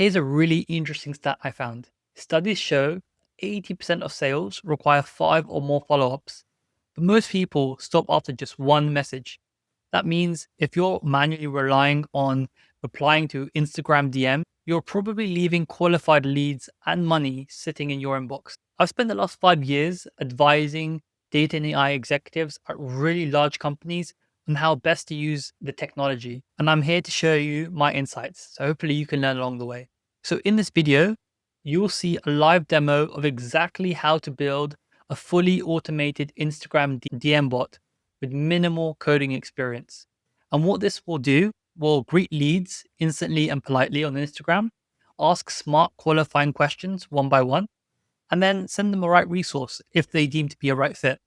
Here's a really interesting stat I found. Studies show 80% of sales require 5 or more follow-ups, but most people stop after just one message. That means if you're manually relying on replying to Instagram DM, you're probably leaving qualified leads and money sitting in your inbox. I've spent the last 5 years advising data and AI executives at really large companies on how best to use the technology. And I'm here to show you my insights. So hopefully you can learn along the way. So in this video, you'll see a live demo of exactly how to build a fully automated Instagram DM bot with minimal coding experience. And what this will do will greet leads instantly and politely on Instagram, ask smart qualifying questions one by one, and then send them a right resource if they deem to be a right fit.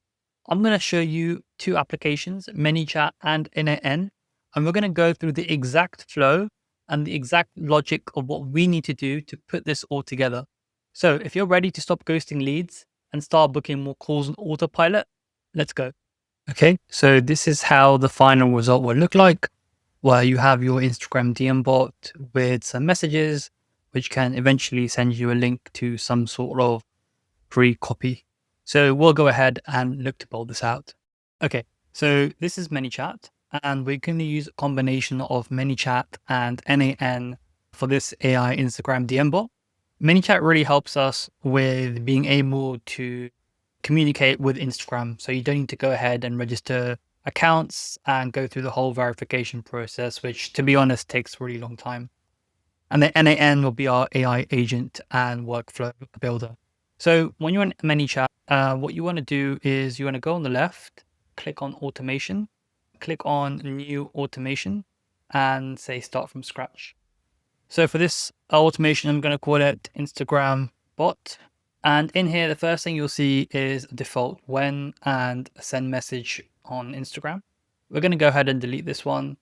I'm going to show you 2 applications, ManyChat and N8N, and we're going to go through the exact flow and the exact logic of what we need to do to put this all together. So if you're ready to stop ghosting leads and start booking more calls on autopilot, let's go. Okay, so this is how the final result will look like, where you have your Instagram DM bot with some messages, which can eventually send you a link to some sort of free copy. So we'll go ahead and look to build this out. Okay, so this is ManyChat, and we're going to use a combination of ManyChat and N8N for this AI Instagram DM bot. ManyChat really helps us with being able to communicate with Instagram. So you don't need to go ahead and register accounts and go through the whole verification process, which to be honest takes a really long time. And the N8N will be our AI agent and workflow builder. So when you're in ManyChat, what you want to do is you want to go on the left, click on automation, click on new automation, and say start from scratch. So for this automation, I'm going to call it Instagram bot. And in here, the first thing you'll see is a default when and send message on Instagram. We're going to go ahead and delete this one.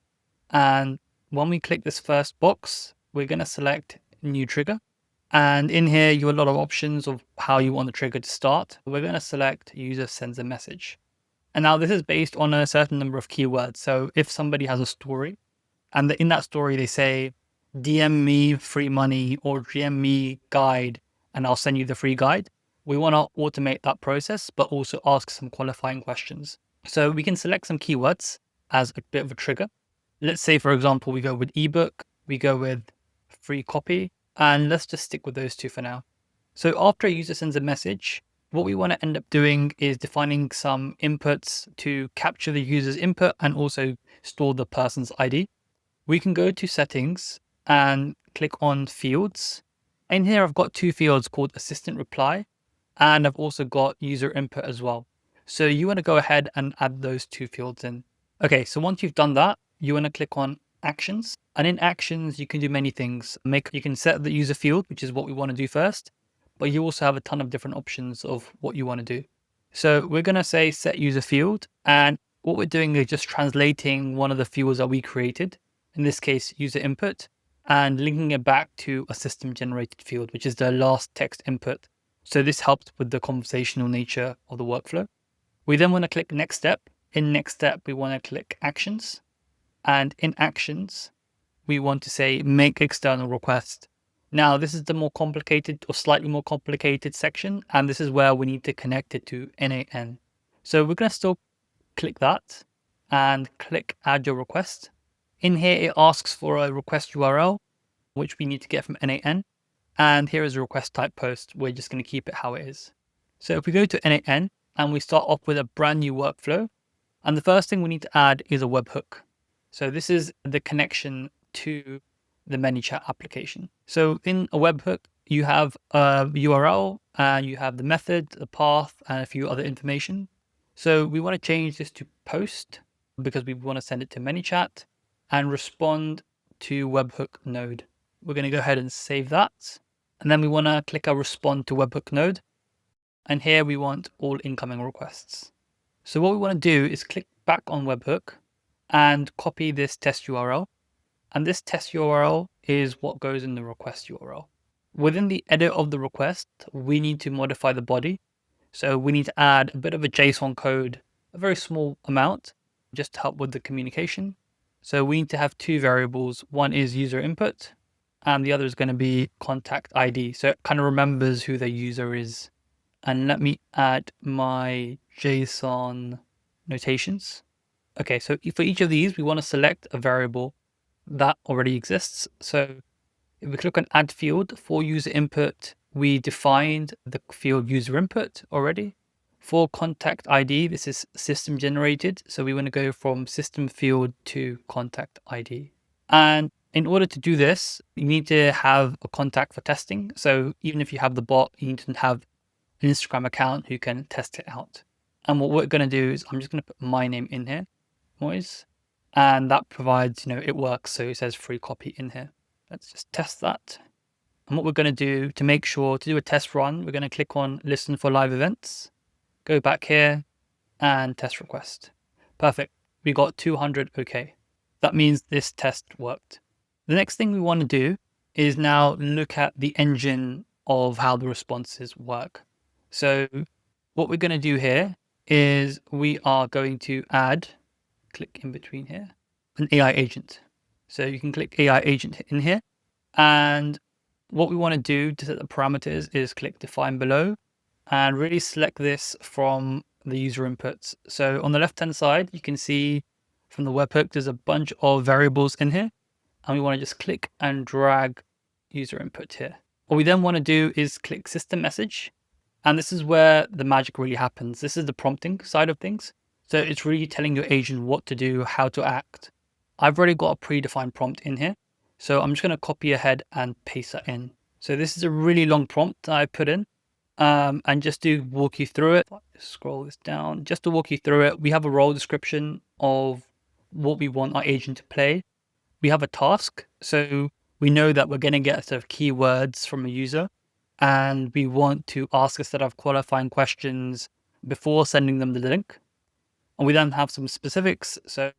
And when we click this first box, we're going to select new trigger. And in here, you have a lot of options of how you want the trigger to start. We're going to select user sends a message. And now this is based on a certain number of keywords. So if somebody has a story and in that story, they say, DM me free money or DM me guide, and I'll send you the free guide. We want to automate that process, but also ask some qualifying questions. So we can select some keywords as a bit of a trigger. Let's say, for example, we go with ebook, we go with free copy, and let's just stick with those 2 for now. So after a user sends a message, what we want to end up doing is defining some inputs to capture the user's input and also store the person's ID. We can go to settings and click on fields. In here, I've got 2 fields called assistant reply, and I've also got user input as well. So you want to go ahead and add those 2 fields in. Okay, so once you've done that, you want to click on actions. And in actions, you can do many things. You can set the user field, which is what we want to do first, but you also have a ton of different options of what you want to do. So we're going to say set user field. And what we're doing is just translating one of the fields that we created, in this case, user input, and linking it back to a system generated field, which is the last text input. So this helps with the conversational nature of the workflow. We then want to click next step. In next step, we want to click actions. And in actions, we want to say make external request. Now, this is the more complicated or slightly more complicated section. And this is where we need to connect it to N8N. So we're going to still click that and click add your request. In here, it asks for a request URL, which we need to get from N8N. And here is a request type post. We're just going to keep it how it is. So if we go to N8N and we start off with a brand new workflow, and the first thing we need to add is a webhook. So this is the connection to the ManyChat application. So in a webhook, you have a URL and you have the method, the path, and a few other information. So we want to change this to post because we want to send it to ManyChat and respond to webhook node. We're going to go ahead and save that. And then we want to click our respond to webhook node. And here we want all incoming requests. So what we want to do is click back on webhook and copy this test URL. And this test URL is what goes in the request URL. Within the edit of the request, we need to modify the body. So we need to add a bit of a JSON code, a very small amount, just to help with the communication. So we need to have 2 variables. One is user input and the other is going to be contact ID. So it kind of remembers who the user is. And let me add my JSON notations. Okay, so for each of these, we want to select a variable that already exists. So if we click on add field for user input, we defined the field user input already. For contact ID, this is system generated. So we want to go from system field to contact ID. And in order to do this, you need to have a contact for testing. So even if you have the bot, you need to have an Instagram account who can test it out. And what we're going to do is I'm just going to put my name in here, Moise, and that provides, it works. So it says free copy in here. Let's just test that. And what we're going to do to make sure to do a test run, we're going to click on listen for live events, go back here and test request. Perfect. We got 200 OK. That means this test worked. The next thing we want to do is now look at the engine of how the responses work. So what we're going to do here is we are going to add, click in between here, an AI agent. So you can click AI agent in here. And what we want to do to set the parameters is click define below and really select this from the user inputs. So on the left-hand side, you can see from the webhook, there's a bunch of variables in here. And we want to just click and drag user input here. What we then want to do is click system message. And this is where the magic really happens. This is the prompting side of things. So it's really telling your agent what to do, how to act. I've already got a predefined prompt in here. So I'm just going to copy ahead and paste that in. So this is a really long prompt that I put in. And just to walk you through it, scroll this down, just to walk you through it, we have a role description of what we want our agent to play. We have a task. So we know that we're going to get sort of keywords from a user. And we want to ask a set of qualifying questions before sending them the link. And we then have some specifics. So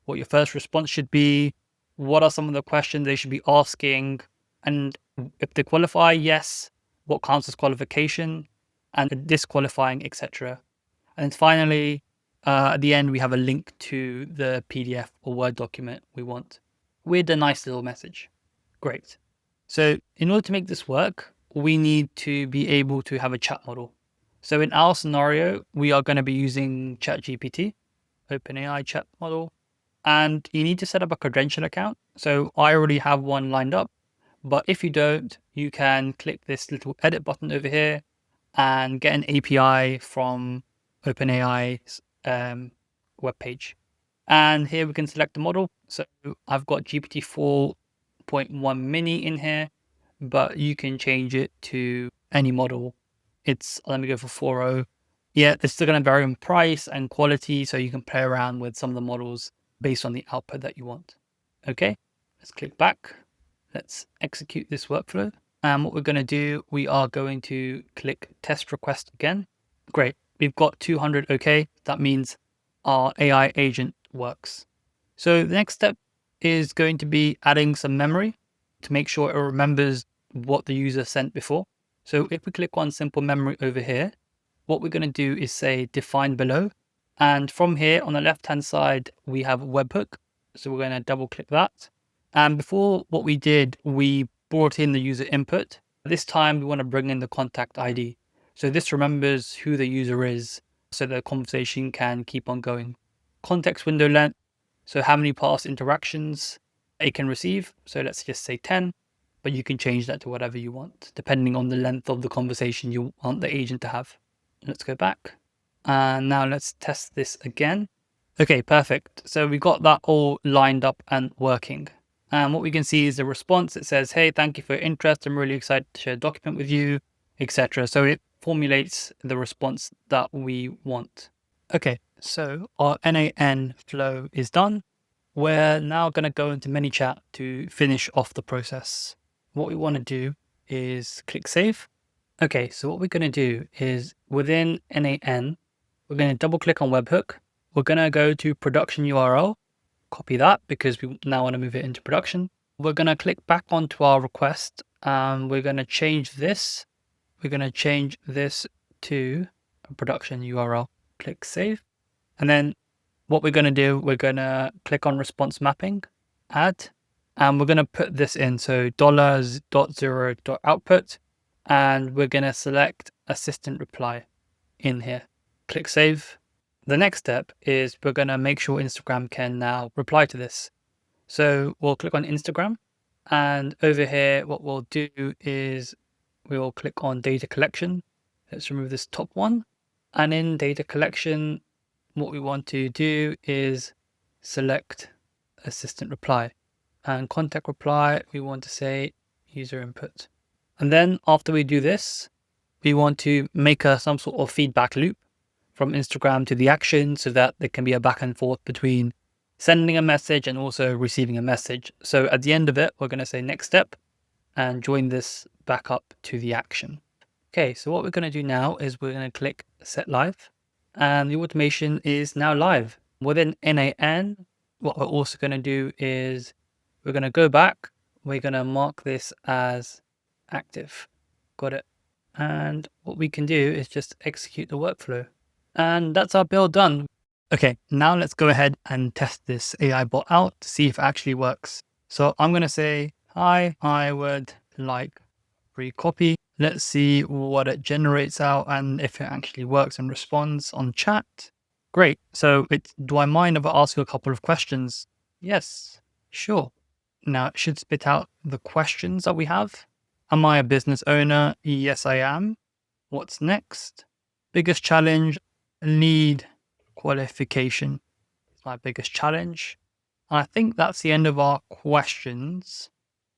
what your first response should be, what are some of the questions they should be asking, and if they qualify, yes, what counts as qualification, and disqualifying, etc. And finally, at the end, we have a link to the PDF or Word document we want with a nice little message. Great. So in order to make this work, we need to be able to have a chat model. So in our scenario, we are going to be using ChatGPT, OpenAI chat model, and you need to set up a credential account. So I already have one lined up, but if you don't, you can click this little edit button over here and get an API from OpenAI's webpage. And here we can select the model. So I've got GPT 4.1 mini in here, but you can change it to any model. Let me go for 4.0. Yeah, it's still going to vary in price and quality, so you can play around with some of the models based on the output that you want. Okay, let's click back. Let's execute this workflow. And what we're going to do, we are going to click test request again. Great, we've got 200 OK. That means our AI agent works. So the next step is going to be adding some memory to make sure it remembers what the user sent before. So if we click on simple memory over here, what we're going to do is say define below. And from here on the left-hand side, we have webhook. So we're going to double click that. And before what we did, we brought in the user input. This time we want to bring in the contact ID. So this remembers who the user is so the conversation can keep on going. Context window length. So how many past interactions it can receive. So let's just say 10, but you can change that to whatever you want, depending on the length of the conversation you want the agent to have. Let's go back. And now let's test this again. Okay, perfect. So we got that all lined up and working. And what we can see is the response. It says, hey, thank you for your interest. I'm really excited to share a document with you, etc. So it formulates the response that we want. Okay, so our NAN flow is done. We're now going to go into ManyChat to finish off the process. What we want to do is click save. Okay, so what we're going to do is within NAN, we're going to double click on webhook. We're going to go to production URL, copy that because we now want to move it into production. We're going to click back onto our request and we're going to change this. We're going to change this to a production URL. Click save. And then what we're going to do, we're going to click on response mapping, add, And we're going to put this in. So $.0.output. And we're going to select assistant reply in here. Click save. The next step is we're going to make sure Instagram can now reply to this. So we'll click on Instagram. And over here, what we'll do is we will click on data collection. Let's remove this top one. And in data collection, what we want to do is select assistant reply. And contact reply, we want to say user input. And then after we do this, we want to make some sort of feedback loop from Instagram to the action so that there can be a back and forth between sending a message and also receiving a message. So at the end of it, we're going to say next step and join this back up to the action. Okay, so what we're going to do now is we're going to click set live and the automation is now live. Within NAN, what we're also going to do is we're going to go back. We're going to mark this as active. Got it. And what we can do is just execute the workflow. And that's our build done. Okay, now let's go ahead and test this AI bot out to see if it actually works. So I'm going to say, hi, I would like free copy. Let's see what it generates out and if it actually works and responds on chat. Great. So do I mind if I ask you a couple of questions? Yes, sure. Now it should spit out the questions that we have. Am I a business owner? Yes, I am. What's next? Biggest challenge, lead qualification. It's my biggest challenge. I think that's the end of our questions.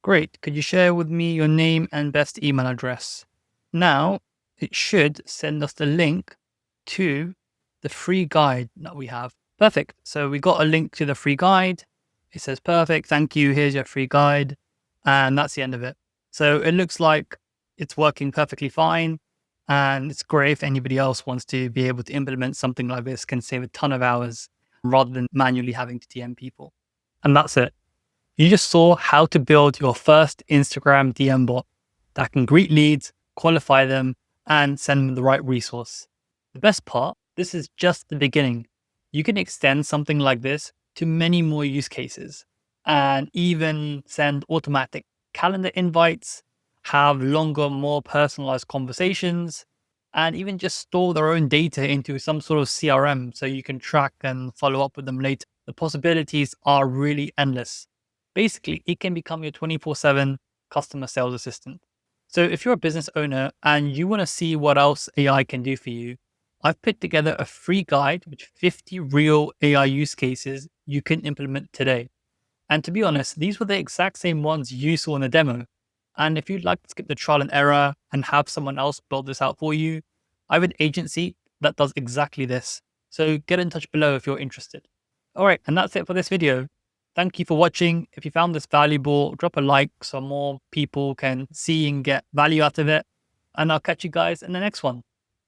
Great. Could you share with me your name and best email address? Now it should send us the link to the free guide that we have. Perfect. So we got a link to the free guide. It says, perfect. Thank you. Here's your free guide. And that's the end of it. So it looks like it's working perfectly fine. And it's great if anybody else wants to be able to implement something like this, can save a ton of hours rather than manually having to DM people. And that's it. You just saw how to build your first Instagram DM bot that can greet leads, qualify them, and send them the right resource. The best part, this is just the beginning. You can extend something like this to many more use cases and even send automatic calendar invites, have longer, more personalized conversations, and even just store their own data into some sort of CRM so you can track and follow up with them later. The possibilities are really endless. Basically, it can become your 24/7 customer sales assistant. So if you're a business owner and you want to see what else AI can do for you, I've put together a free guide with 50 real AI use cases you can implement today. And to be honest, these were the exact same ones you saw in the demo. And if you'd like to skip the trial and error and have someone else build this out for you, I have an agency that does exactly this. So get in touch below if you're interested. All right, and that's it for this video. Thank you for watching. If you found this valuable, drop a like so more people can see and get value out of it. And I'll catch you guys in the next one.